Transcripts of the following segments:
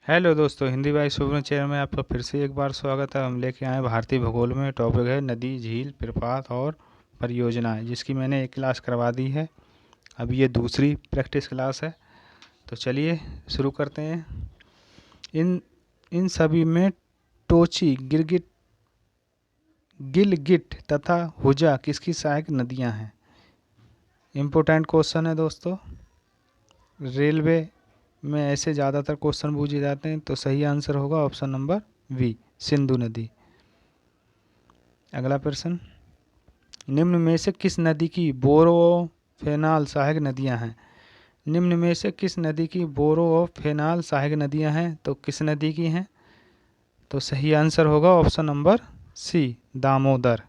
Hello दोस्तों, हिंदी भाई सुब्रन channel में आपका फिर से एक बार स्वागत है। हम लेके आए भारतीय भूगोल में टॉपिक है नदी, झील, प्रपात और परियोजनाएं, जिसकी मैंने एक क्लास करवा दी है। अब ये दूसरी प्रैक्टिस क्लास है। तो चलिए शुरू करते हैं। इन इन सभी में टोची, गिरगिट, गिलगिट तथा हुजा किसकी सहायक नदियां हैं? इम्पोर्टेंट क्वेश्चन है दोस्तों। रेलवे में ऐसे ज़्यादातर क्वेश्चन पूछे जाते हैं, तो सही आंसर होगा ऑप्शन नंबर बी, सिंधु नदी। अगला प्रश्न, निम्न में से किस नदी की बोरो-फेनाल सहायक नदियां हैं? निम्न में से किस नदी की बोरो-फेनाल सहायक नदियां हैं? तो किस नदी की हैं? तो सही आंसर होगा ऑप्शन नंबर सी, दामोदर।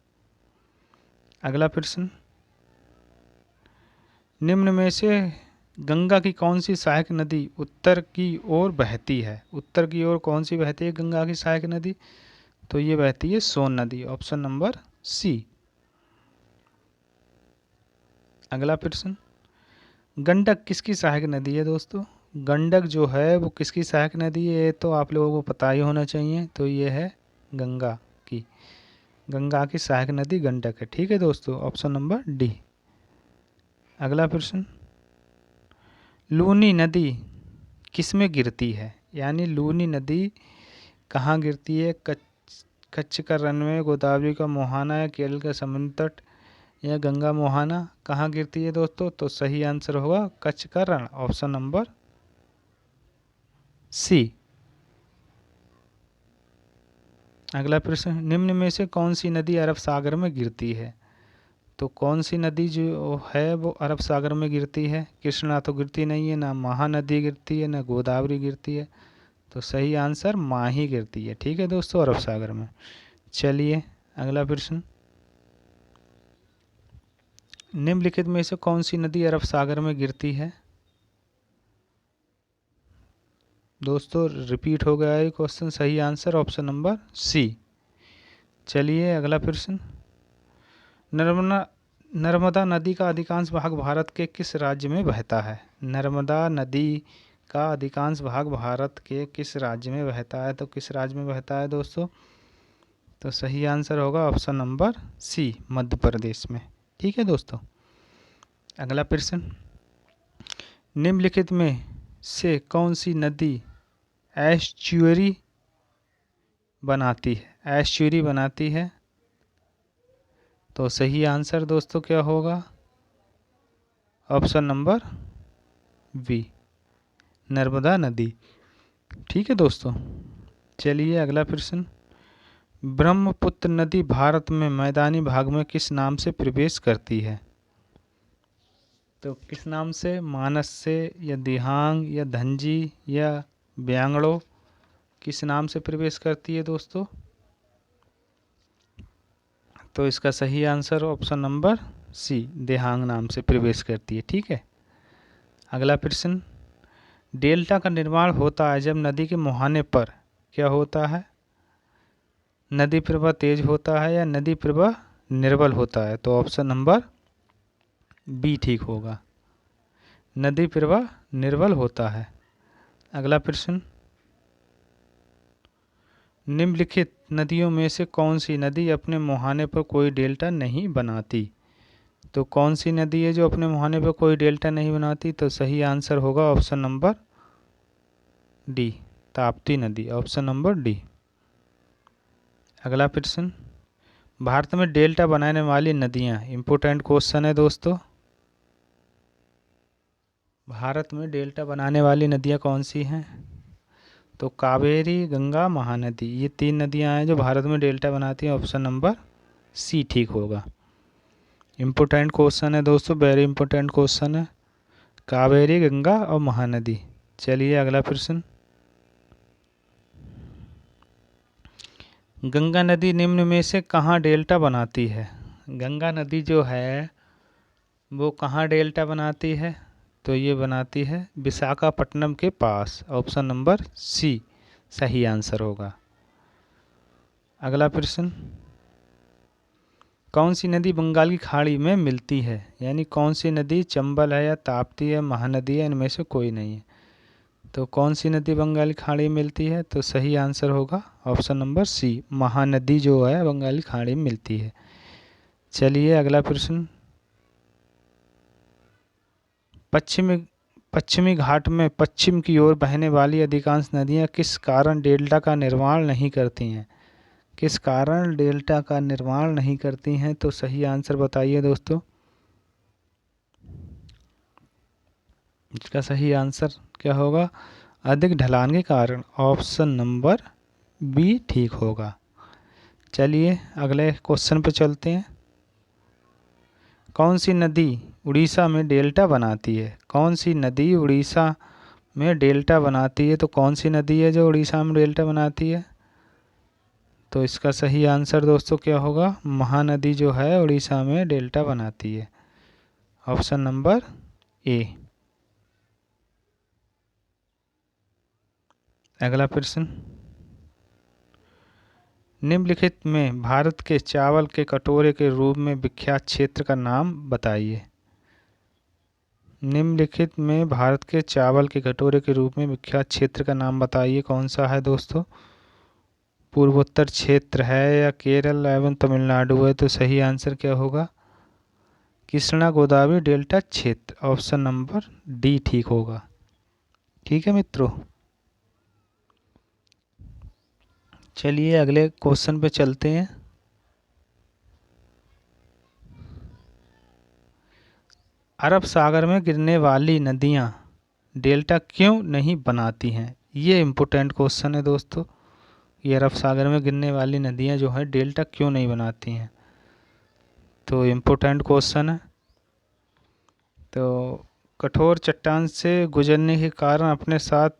अगला प्रश्न, निम्न में से गंगा की कौन सी सहायक नदी उत्तर की ओर बहती है? उत्तर की ओर कौन सी बहती है गंगा की सहायक नदी? तो ये बहती है सोन नदी, ऑप्शन नंबर सी। अगला प्रश्न, गंडक किसकी सहायक नदी है दोस्तों? गंडक जो है वो किसकी सहायक नदी है? ये तो आप लोगों को पता ही होना चाहिए। तो ये है गंगा की। गंगा की सहायक नदी गंडक है। ठीक है दोस्तों, ऑप्शन नंबर डी। अगला प्रश्न, लूनी नदी किस में गिरती है? यानी लूनी नदी कहाँ गिरती है? कच्छ का रनवे, गोदावरी का मोहाना या केरल का समुद्र तट या गंगा मोहाना, कहाँ गिरती है दोस्तों? तो सही आंसर होगा कच्छ का रण, ऑप्शन नंबर सी। अगला प्रश्न, निम्न में से कौन सी नदी अरब सागर में गिरती है? तो कौन सी नदी जो है वो अरब सागर में गिरती है? कृष्णा तो गिरती नहीं है, ना महानदी गिरती है, ना गोदावरी गिरती है। तो सही आंसर माही गिरती है। ठीक है दोस्तों, अरब सागर में। चलिए अगला प्रश्न, निम्नलिखित में से कौन सी नदी अरब सागर में गिरती है? दोस्तों रिपीट हो गया है क्वेश्चन, सही आंसर ऑप्शन नंबर सी। चलिए अगला प्रश्न, नर्मदा नर्मदा नदी का अधिकांश भाग भारत के किस राज्य में बहता है? नर्मदा नदी का अधिकांश भाग भारत के किस राज्य में बहता है? तो किस राज्य में बहता है दोस्तों? तो सही आंसर होगा ऑप्शन नंबर सी, मध्य प्रदेश में। ठीक है दोस्तों। अगला प्रश्न, निम्नलिखित में से कौन सी नदी एस्चुअरी बनाती है? एस्चुअरी बनाती है। तो सही आंसर दोस्तों क्या होगा? ऑप्शन नंबर बी, नर्मदा नदी। ठीक है दोस्तों। चलिए अगला प्रश्न, ब्रह्मपुत्र नदी भारत में मैदानी भाग में किस नाम से प्रवेश करती है? तो किस नाम से? मानस से, या दिहांग, या धंजी, या ब्यांगड़ो, किस नाम से प्रवेश करती है दोस्तों? तो इसका सही answer option number C, Dihang नाम से प्रवेश करती है। ठीक है। अगला प्रश्न, डेल्टा का निर्माण होता है जब नदी के मुहाने पर क्या होता है? नदी प्रवाह तेज होता है या नदी प्रवाह निर्बल होता है? तो ऑप्शन नंबर बी ठीक होगा, नदी प्रवाह निर्बल होता है। अगला प्रश्न, निम्नलिखित नदियों में से कौन सी नदी अपने मुहाने पर कोई डेल्टा नहीं बनाती? तो कौन सी नदी है जो अपने मुहाने पर कोई डेल्टा नहीं बनाती? तो सही आंसर होगा ऑप्शन नंबर डी, ताप्ती नदी, ऑप्शन नंबर डी। अगला प्रश्न, भारत में डेल्टा बनाने वाली नदियां, इंपॉर्टेंट क्वेश्चन है दोस्तों। भारत में डेल्टा बनाने वाली नदियां कौन सी हैं? तो कावेरी, गंगा, महानदी, ये तीन नदियां हैं जो भारत में डेल्टा बनाती हैं। ऑप्शन नंबर सी ठीक होगा। इम्पोर्टेंट क्वेश्चन है दोस्तों, वेरी इंपॉर्टेंट क्वेश्चन है, कावेरी, गंगा और महानदी। चलिए अगला प्रश्न, गंगा नदी निम्न में से कहाँ डेल्टा बनाती है? गंगा नदी जो है वो कहाँ डेल्टा बनाती है? तो ये बनाती है विशाखापट्टनम के पास, ऑप्शन नंबर सी सही आंसर होगा। अगला प्रश्न, कौन सी नदी बंगाल की खाड़ी में मिलती है? यानी कौन सी नदी, चंबल है या ताप्ती है, महानदी है, इनमें से कोई नहीं है? तो कौन सी नदी बंगाली खाड़ी में मिलती है? तो सही आंसर होगा ऑप्शन नंबर सी, महानदी जो है बंगाली खाड़ी में मिलती है। चलिए अगला प्रश्न। पश्चिमी घाट में पश्चिम की ओर बहने वाली अधिकांश नदियां किस कारण डेल्टा का निर्माण नहीं करती हैं? किस कारण डेल्टा का निर्माण नहीं करती हैं? तो सही आंसर बताइए दोस्तों। इसका सही आंसर क्या होगा? अधिक ढलान के कारण। ऑप्शन नंबर बी ठीक होगा। चलिए अगले क्वेश्चन पे चलते हैं। कौन सी नदी उड़ीसा में डेल्टा बनाती है? कौन सी नदी उड़ीसा में डेल्टा बनाती है? तो कौन सी नदी है जो उड़ीसा में डेल्टा बनाती है? तो इसका सही आंसर दोस्तों क्या होगा? महानदी जो है उड़ीसा में डेल्टा बनाती है। Option number A. अगला प्रश्न। निम्नलिखित में भारत के चावल के कटोरे के रूप में विख्यात क्षेत्र का नाम बताइए। निम्नलिखित में भारत के चावल के कटोरे के रूप में विख्यात क्षेत्र का नाम बताइए। कौन सा है दोस्तों? पूर्वोत्तर क्षेत्र है या केरल एवं तमिलनाडु है? तो सही आंसर क्या होगा? कृष्णा गोदावरी डेल्टा क्षेत्र। ऑप्शन नंबर डी ठीक होगा। ठीक है मित्रों, चलिए अगले क्वेश्चन पे चलते हैं। अरब सागर में गिरने वाली नदियां डेल्टा क्यों नहीं बनाती हैं? ये इम्पोर्टेंट क्वेश्चन है दोस्तों। ये अरब सागर में गिरने वाली नदियां जो है डेल्टा क्यों नहीं बनाती हैं? तो इम्पोर्टेंट क्वेश्चन है। तो कठोर चट्टान से गुजरने के कारण अपने साथ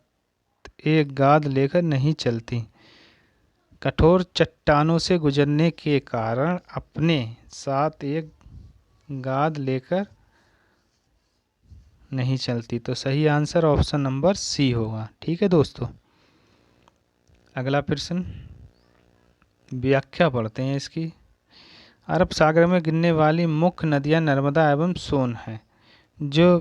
एक गाद लेकर नहीं चलती। कठोर चट्टानों से गुजरने के कारण अपने साथ एक गाद लेकर नहीं चलती। तो सही आंसर ऑप्शन नंबर सी होगा। ठीक है दोस्तों, अगला प्रश्न व्याख्या पढ़ते हैं इसकी। अरब सागर में गिरने वाली मुख्य नदियां नर्मदा एवं सोन हैं, जो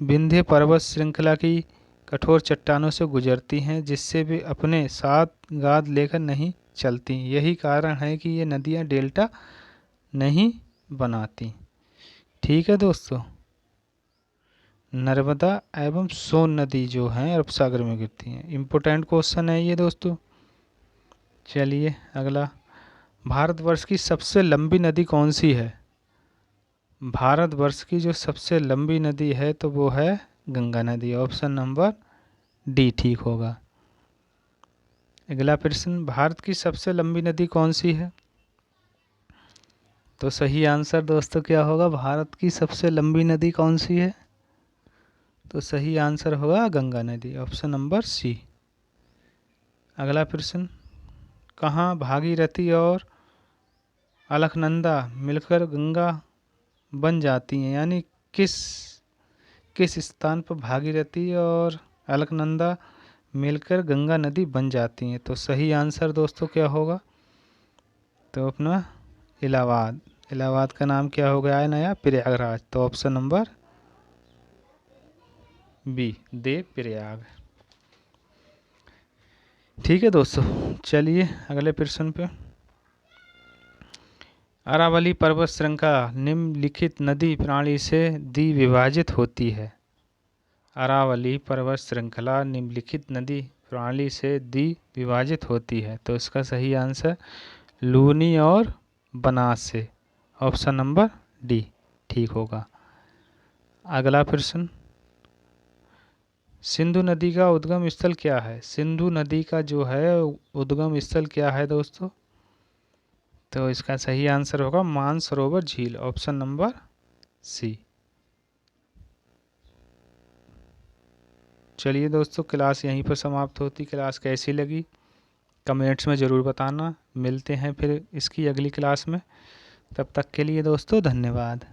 विंध्य पर्वत श्रृंखला की कठोर चट्टानों से गुजरती हैं, जिससे वे अपने साथ गाद लेकर नहीं चलती। यही कारण है कि ये नदियां डेल्टा नहीं बनाती। ठीक है दोस्तों, नर्मदा एवं सोन नदी जो हैं अरब सागर में गिरती हैं। इम्पोर्टेंट क्वेश्चन है ये दोस्तों। चलिए अगला। भारतवर्ष की सबसे लंबी नदी कौन सी है? भारतवर्ष की जो सबसे लंबी नदी है तो वो है गंगा नदी। ऑप्शन नंबर डी ठीक होगा। अगला प्रश्न। भारत की सबसे लंबी नदी कौन सी है? तो सही आंसर दोस्तों क्या होगा? भारत की सबसे लंबी नदी कौन सी है? तो सही आंसर होगा गंगा नदी। Option number C. अगला प्रश्न। कहाँ भागीरथी और अलकनंदा मिलकर गंगा बन जाती हैं? यानी किस किस स्थान पर भागीरथी और अलकनंदा मिलकर गंगा नदी बन जाती हैं? तो सही आंसर दोस्तों क्या होगा? तो अपना इलाहाबाद। इलाहाबाद का नाम क्या हो गया है नया? प्रयागराज। तो option number B Dev Prayag. ठीक है दोस्तों, चलिए अगले प्रश्न पे। अरावली पर्वत श्रृंखला निम्नलिखित नदी प्रणाली से द्विविभाजित होती है। अरावली पर्वत श्रृंखला निम्नलिखित नदी प्रणाली से द्विविभाजित होती है। तो इसका सही आंसर लूनी और बनास से। ऑप्शन नंबर डी ठीक होगा। अगला प्रश्न। सिंधु नदी का उद्गम स्थल क्या है? सिंधु नदी का जो है उद्गम स्थल क्या है दोस्तों? तो इसका सही आंसर होगा मानसरोवर झील। Option number C. चलिए दोस्तों, क्लास यहीं पर समाप्त होती। क्लास कैसी लगी कमेंट्स में ज़रूर बताना। मिलते हैं फिर इसकी अगली क्लास में। तब तक के लिए दोस्तों धन्यवाद।